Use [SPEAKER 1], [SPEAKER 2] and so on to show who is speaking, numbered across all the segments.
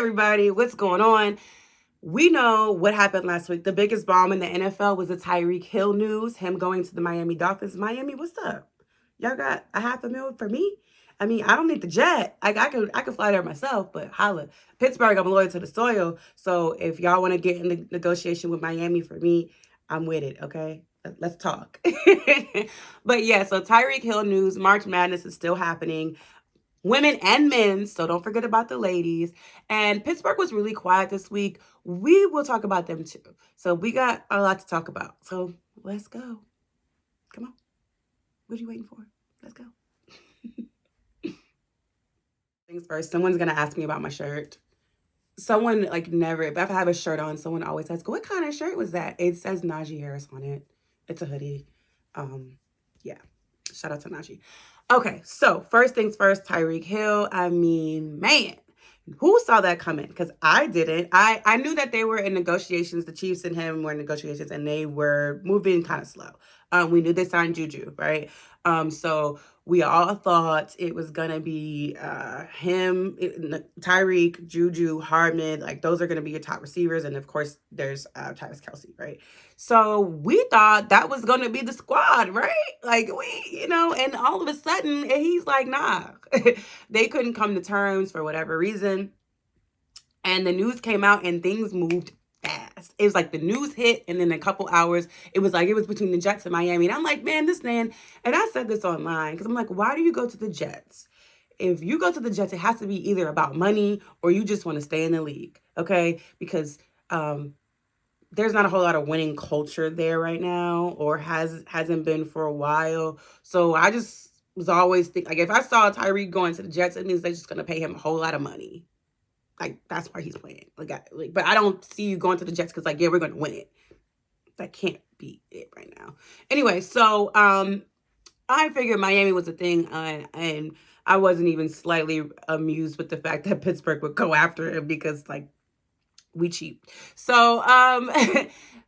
[SPEAKER 1] everybody, what's going on? We know what happened last week. The biggest bomb in the NFL was the Tyreek Hill news, him going to the Miami Dolphins. Miami, what's up? Y'all got a $500,000 for me? I mean, I don't need the jet. I could fly there myself, but holla. Pittsburgh, I'm loyal to the soil. So if y'all want to get in the negotiation with Miami for me, I'm with it, okay? Let's talk. But yeah, so Tyreek Hill news, March Madness is still happening. Women and men, so don't forget about the ladies. And Pittsburgh was really quiet this week. We will talk about them too. So we got a lot to talk about. So let's go. Come on. What are you waiting for? Let's go. Things first, someone's going to ask me about my shirt. Someone, never, if I have a shirt on, someone always asks, what kind of shirt was that? It says Ncaa Harris on it. It's a hoodie. Yeah. Shout out to Ncaa. Okay, so first things first, Tyreek Hill. I mean, man, who saw that coming? Because I didn't. I knew that they were in negotiations. The Chiefs and him were in negotiations, and they were moving kind of slow. We knew they signed Juju, right? So we all thought it was gonna be him, Tyreek, Juju, Hardman. Like those are gonna be your top receivers, and of course there's Travis Kelce, right? So we thought that was gonna be the squad, right? Like and all of a sudden he's like, nah. They couldn't come to terms for whatever reason. And the news came out and things moved fast. It was like the news hit and then a couple hours, it was between the Jets and Miami. And I'm like, man, this man, and I said this online because I'm like, why do you go to the Jets? If you go to the Jets, it has to be either about money or you just want to stay in the league, okay? Because there's not a whole lot of winning culture there right now, or hasn't been for a while. So I just was always thinking, if I saw Tyreek going to the Jets, it means they're just gonna pay him a whole lot of money. That's why he's playing. But I don't see you going to the Jets because we're gonna win it. That can't be it right now. Anyway, so I figured Miami was a thing, and I wasn't even slightly amused with the fact that Pittsburgh would go after him because we cheap. So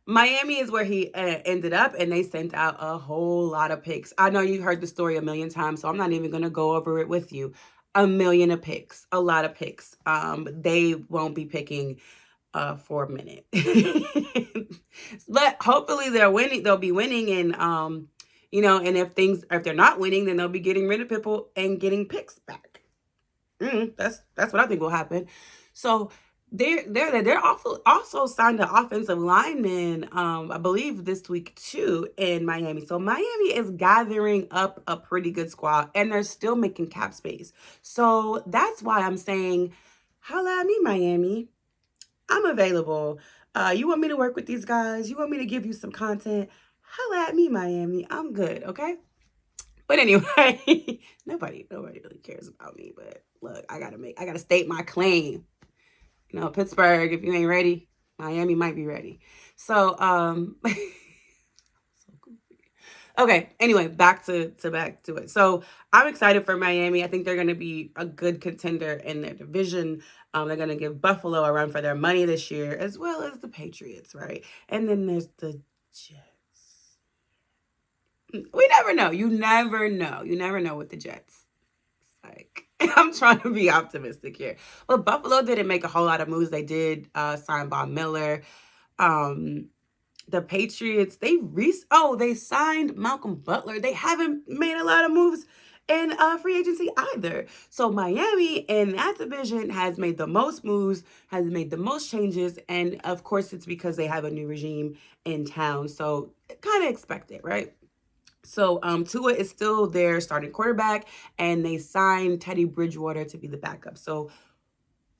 [SPEAKER 1] Miami is where he ended up, and they sent out a whole lot of picks. I know you heard the story a million times, so I'm not even going to go over it with you. A million of picks, a lot of picks. They won't be picking for a minute. But hopefully they'll be winning, and and if they're not winning, then they'll be getting rid of people and getting picks back. That's what I think will happen. So they're also signed an offensive lineman, I believe this week too, in Miami. So Miami is gathering up a pretty good squad, and they're still making cap space. So that's why I'm saying, holla at me, Miami. I'm available. You want me to work with these guys? You want me to give you some content? Holla at me, Miami. I'm good, okay? But anyway, nobody really cares about me. But look, I gotta state my claim. Pittsburgh, if you ain't ready, Miami might be ready. So, so goofy. Okay, anyway, back to it. So I'm excited for Miami. I think they're going to be a good contender in their division. They're going to give Buffalo a run for their money this year, as well as the Patriots, right? And then there's the Jets. We never know. You never know. You never know with the Jets. I'm trying to be optimistic here. But Buffalo didn't make a whole lot of moves. They did sign Bob Miller. The Patriots, they signed Malcolm Butler. They haven't made a lot of moves in free agency either. So Miami in that division has made the most moves, has made the most changes. And of course, it's because they have a new regime in town. So kind of expect it, right? So Tua is still their starting quarterback, and they signed Teddy Bridgewater to be the backup. So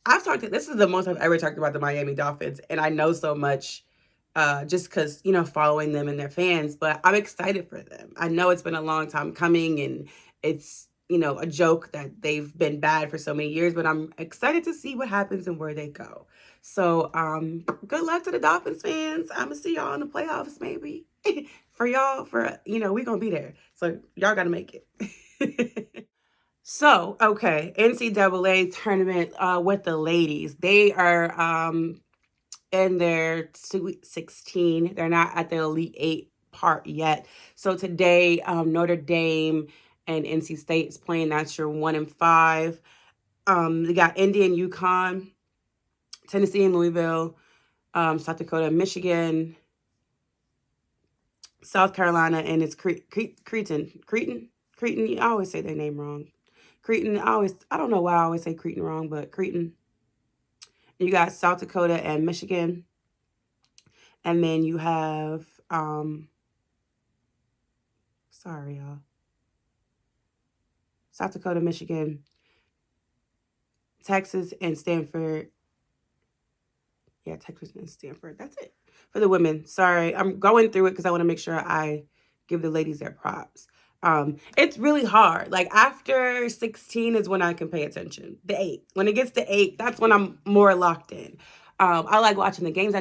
[SPEAKER 1] this is the most I've ever talked about the Miami Dolphins, and I know so much just because, following them and their fans, but I'm excited for them. I know it's been a long time coming, and it's, a joke that they've been bad for so many years, but I'm excited to see what happens and where they go. So good luck to the Dolphins fans. I'm going to see y'all in the playoffs maybe. For y'all, we're going to be there. So y'all got to make it. So, okay, NCAA tournament with the ladies. They are in their Sweet 16. They're not at the Elite 8 part yet. So today, Notre Dame and NC State is playing. That's your 1 and 5. They got Indy and UConn. Tennessee and Louisville, South Dakota, Michigan, South Carolina, and it's Cretan. I always say their name wrong. Cretan. I don't know why I always say Cretan wrong, but Cretan. You got South Dakota and Michigan. And then you have, sorry, y'all. South Dakota, Michigan, Texas, and Stanford. Yeah, Texas and Stanford. That's it for the women. Sorry, I'm going through it because I want to make sure I give the ladies their props. It's really hard. Like after 16 is when I can pay attention. The 8. When it gets to 8, that's when I'm more locked in. I like watching the games.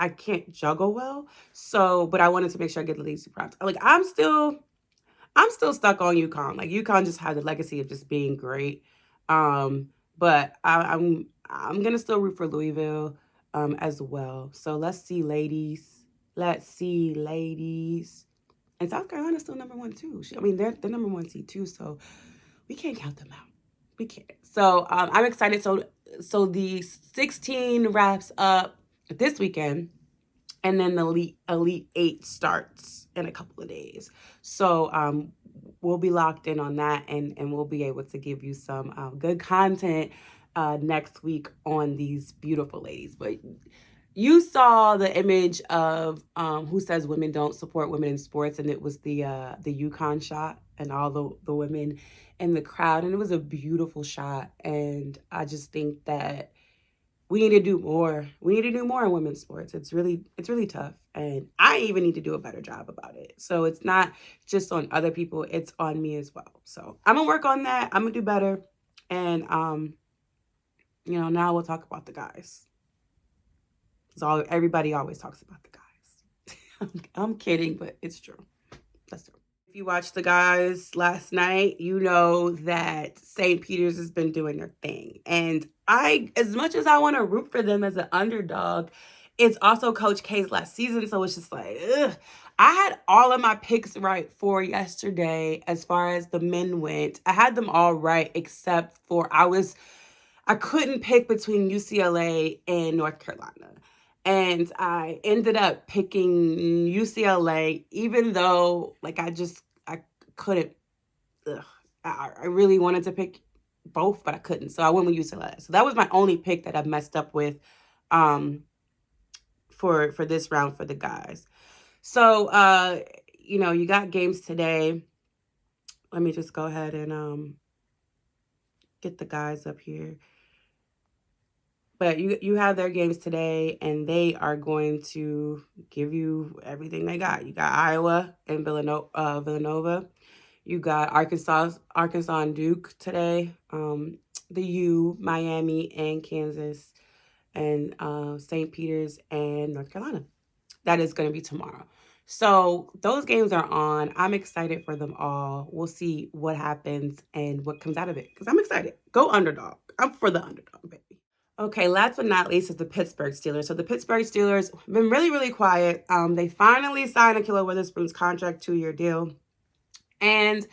[SPEAKER 1] I can't juggle well. So, but I wanted to make sure I get the ladies their props. Like I'm still stuck on UConn. Like UConn just has a legacy of just being great. But I'm gonna still root for Louisville as well. So let's see, ladies. And South Carolina's still number 1 too. I mean, they're the number 1 seed too. So we can't count them out. We can't. So I'm excited. So the 16 wraps up this weekend. And then the Elite 8 starts in a couple of days. So we'll be locked in on that, and we'll be able to give you some good content next week on these beautiful ladies. But you saw the image of who says women don't support women in sports, and it was the UConn shot and all the women in the crowd, and it was a beautiful shot. And I just think that we need to do more. We need to do more in women's sports. It's really tough. And I even need to do a better job about it. So it's not just on other people, it's on me as well. So I'm gonna work on that. I'm gonna do better. And now we'll talk about the guys. So everybody always talks about the guys. I'm kidding, but it's true. That's true. If you watched the guys last night, you know that St. Peter's has been doing their thing. And as much as I want to root for them as an underdog, it's also Coach K's last season. So it's just like, ugh. I had all of my picks right for yesterday as far as the men went. I had them all right except for I couldn't pick between UCLA and North Carolina. And I ended up picking UCLA, even though like I couldn't. I really wanted to pick both, but I couldn't. So I went with UCLA. So that was my only pick that I messed up with for this round for the guys. So you got games today. Let me just go ahead and get the guys up here. But you have their games today, and they are going to give you everything they got. You got Iowa and Villanova. You got Arkansas and Duke today. The U, Miami, and Kansas, and St. Peter's and North Carolina. That is going to be tomorrow. So those games are on. I'm excited for them all. We'll see what happens and what comes out of it, because I'm excited. Go underdog. I'm for the underdog, baby. Okay, last but not least is the Pittsburgh Steelers. So the Pittsburgh Steelers have been really, really quiet. They finally signed Ahkello Witherspoon's contract, 2-year deal. And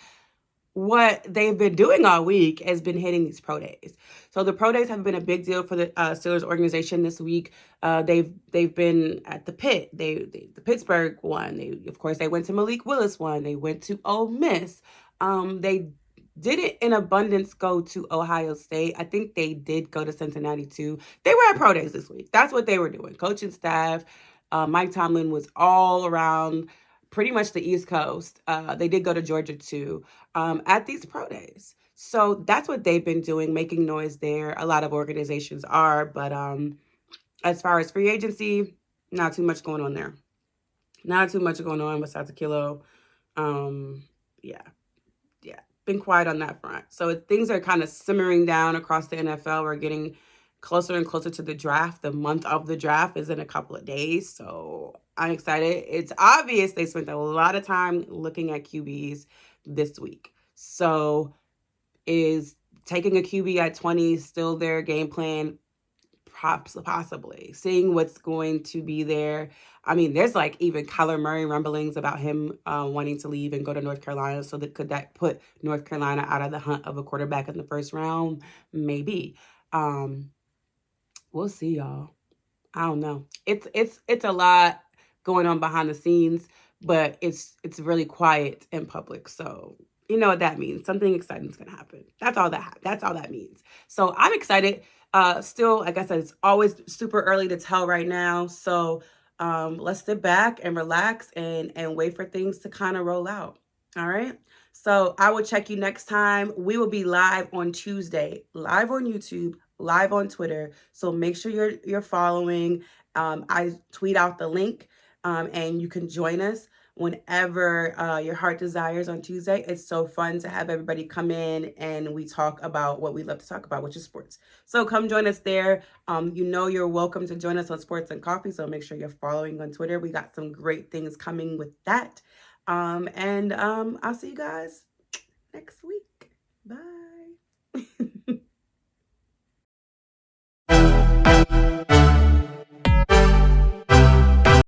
[SPEAKER 1] what they've been doing all week has been hitting these pro days. So the pro days have been a big deal for the Steelers organization this week. They've been at the pit. The Pittsburgh won. They went to Malik Willis won. They went to Ole Miss. They didn't in abundance go to Ohio State. I think they did go to Cincinnati too. They were at pro days this week. That's what they were doing. Coaching staff, Mike Tomlin was all around pretty much the East Coast. They did go to Georgia too at these pro days. So that's what they've been doing, making noise there. A lot of organizations are, but as far as free agency, not too much going on there. Not too much going on besides Ahkello. Yeah. Been quiet on that front. So things are kind of simmering down across the NFL. We're getting closer and closer to the draft. The month of the draft is in a couple of days. So I'm excited. It's obvious they spent a lot of time looking at QBs this week. So is taking a QB at 20 still their game plan? Possibly. Seeing what's going to be there. I mean, there's like even Kyler Murray rumblings about him wanting to leave and go to North Carolina. So could that put North Carolina out of the hunt of a quarterback in the first round? Maybe. We'll see, y'all. I don't know. It's a lot going on behind the scenes, but it's really quiet in public. So you know what that means. Something exciting is gonna happen. That's all that means. So I'm excited. Still, like I said, it's always super early to tell right now. So let's sit back and relax and wait for things to kind of roll out. All right. So I will check you next time. We will be live on Tuesday, live on YouTube, live on Twitter. So make sure you're following. I tweet out the link, and you can join us whenever your heart desires on Tuesday. It's so fun to have everybody come in and we talk about what we love to talk about, which is sports. So come join us there. You know you're welcome to join us on Sports and Coffee. So make sure you're following on Twitter. We got some great things coming with that. And I'll see you guys next week. Bye.